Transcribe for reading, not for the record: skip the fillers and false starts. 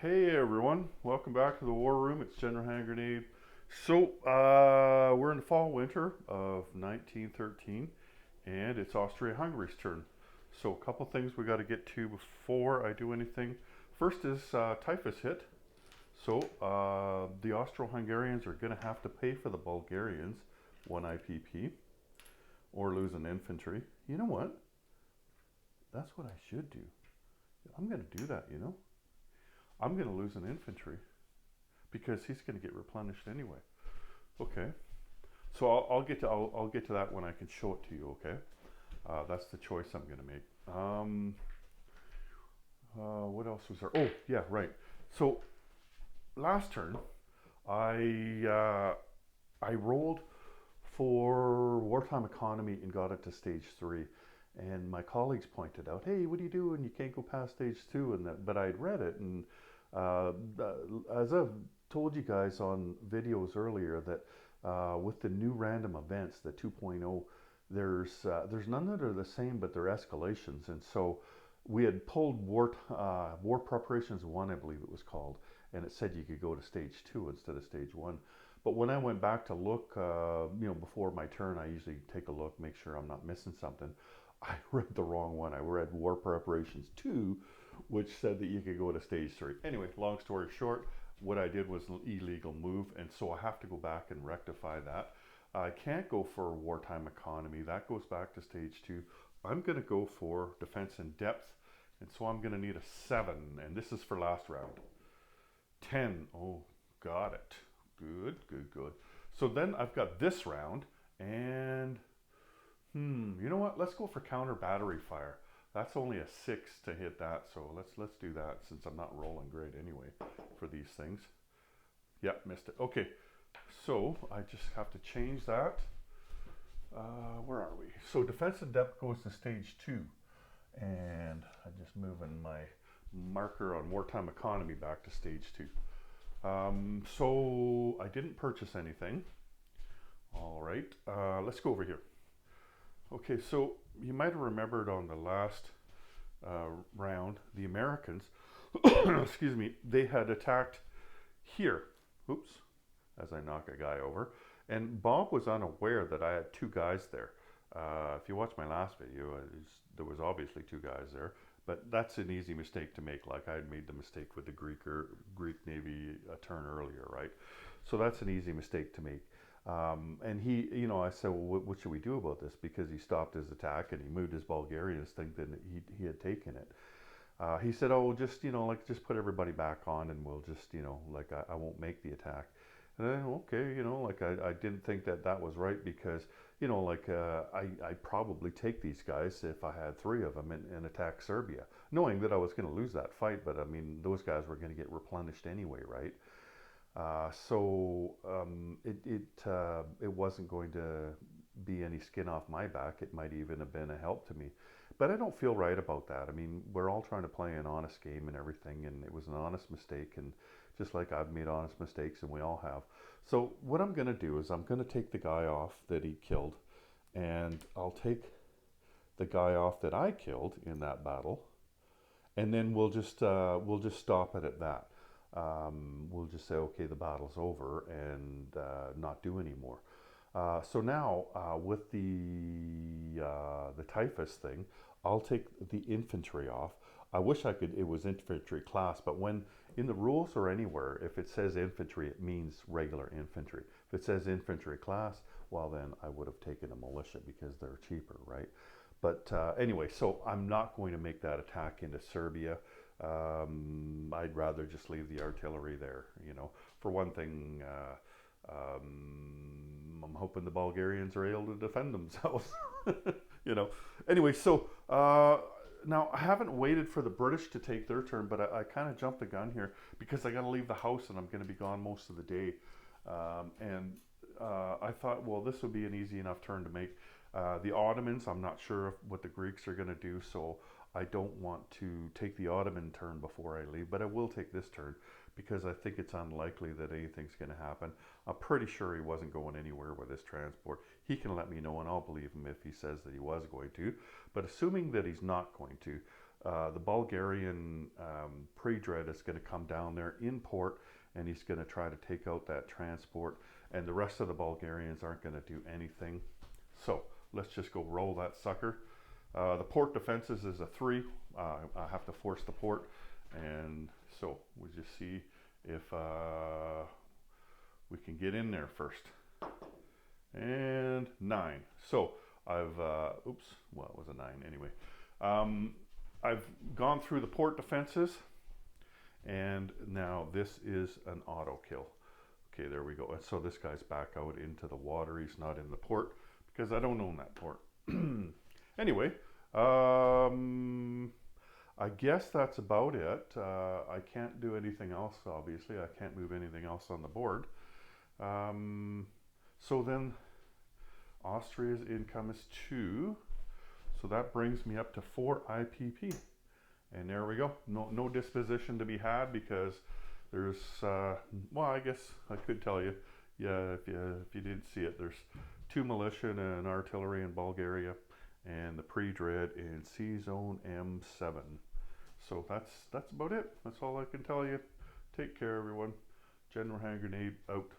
Hey everyone, welcome back to the War Room. It's General Hand Grenade. So, we're in the fall winter of 1913, and it's Austria-Hungary's turn. So, a couple things we got to get to before I do anything. First is typhus hit. So, the Austro-Hungarians are going to have to pay for the Bulgarians 1 IPP or lose an infantry. You know what? That's what I should do. I'm going to do that. I'm going to lose an infantry because he's going to get replenished anyway. Okay, so I'll get to that when I can show it to you. Okay, that's the choice I'm going to make. What else was there? Oh yeah, right. So last turn, I I rolled for wartime economy and got it to stage 3. And my colleagues pointed out, "Hey, what are you doing? You can't go past stage 2." And that, but I'd read it, and uh, as I've told you guys on videos earlier, that with the new random events, the 2.0, there's none that are the same, but they're escalations. And so we had pulled war preparations 1, I believe it was called, and it said you could go to stage 2 instead of stage 1. But when I went back to look, before my turn, I usually take a look, make sure I'm not missing something. I read the wrong one. I read War Preparations 2, which said that you could go to stage 3. Anyway, long story short, what I did was an illegal move, and so I have to go back and rectify that. I can't go for wartime economy. That goes back to stage 2. I'm going to go for defense in depth, and so I'm going to need a 7, and this is for last round. 10. Oh, got it. Good, good, good. So then I've got this round, and you know what? Let's go for counter battery fire. That's only a 6 to hit that, so let's do that since I'm not rolling great anyway for these things. Yep, missed it. Okay, so I just have to change that. Where are we? So defense in depth goes to stage 2, and I'm just moving my marker on wartime economy back to stage 2. So I didn't purchase anything. All right, let's go over here. Okay, so you might have remembered on the last round, the Americans, excuse me, they had attacked here. Oops, as I knock a guy over. And Bob was unaware that I had 2 guys there. If you watch my last video, there was obviously 2 guys there. But that's an easy mistake to make. Like I had made the mistake with the Greek Navy a turn earlier, right? So that's an easy mistake to make. And he, I said, well, what should we do about this? Because he stopped his attack and he moved his Bulgarians, thinking that he had taken it. He said, oh, just, just put everybody back on and we'll just, I won't make the attack. And then, okay, I didn't think that that was right because, I'd probably take these guys if I had 3 of them and attack Serbia, knowing that I was going to lose that fight. But I mean, those guys were going to get replenished anyway, right? It wasn't going to be any skin off my back. It might even have been a help to me. But I don't feel right about that. I mean, we're all trying to play an honest game and everything, and it was an honest mistake. And just like I've made honest mistakes, and we all have. So what I'm going to do is I'm going to take the guy off that he killed, and I'll take the guy off that I killed in that battle, and then we'll just stop it at that. We'll just say, okay, the battle's over, and not do anymore. So now with the typhus thing, I'll take the infantry off. I wish I could. It was infantry class, but when in the rules or anywhere, if it says infantry, it means regular infantry. If it says infantry class, well then I would have taken a militia because they're cheaper, right? But anyway, so I'm not going to make that attack into Serbia. I'd rather just leave the artillery there. For one thing, I'm hoping the Bulgarians are able to defend themselves. you know. Anyway, so now I haven't waited for the British to take their turn, but I kind of jumped the gun here because I got to leave the house and I'm going to be gone most of the day. And I thought, well, this would be an easy enough turn to make. The Ottomans, I'm not sure what the Greeks are going to do, so I don't want to take the Ottoman turn before I leave, but I will take this turn because I think it's unlikely that anything's going to happen. I'm pretty sure he wasn't going anywhere with this transport. He can let me know and I'll believe him if he says that he was going to. But assuming that he's not going to, The Bulgarian pre-dread is going to come down there in port, and he's going to try to take out that transport, and the rest of the Bulgarians aren't going to do anything. So let's just go roll that sucker. The port defenses is a 3. I have to force the port, and so we'll just see if we can get in there first. And 9. So I've, oops, well, it was a 9 anyway. I've gone through the port defenses, and now this is an auto kill. Okay, there we go. And so this guy's back out into the water. He's not in the port because I don't own that port. Anyway, I guess that's about it. I can't do anything else, obviously. I can't move anything else on the board. So then Austria's income is 2. So that brings me up to 4 IPP. And there we go. No disposition to be had because there's, well, I guess I could tell you, yeah, if you didn't see it, there's 2 militia and artillery in Bulgaria, and the pre-dread in C-Zone M7. So that's about it. That's all I can tell you. Take care, everyone. General Hand Grenade out.